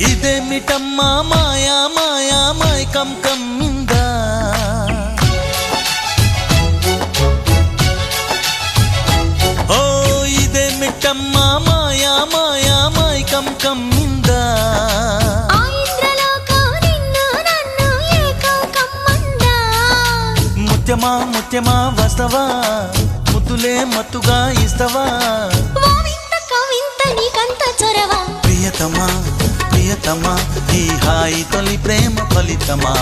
ఇదేమిటమ్మా మాయా మాయా మైకం కమ్మిందా ఓ ఇదేమిటమ్మా మాయా మాయా మైకం కమ్మిందా ముత్యమా ముత్యమా వస్తవా ముద్దులే మత్తుగా ఇస్తవా ప్రియతమా ప్రియతమా ఈ హాయి తొలి ప్రేమ ఫలితమా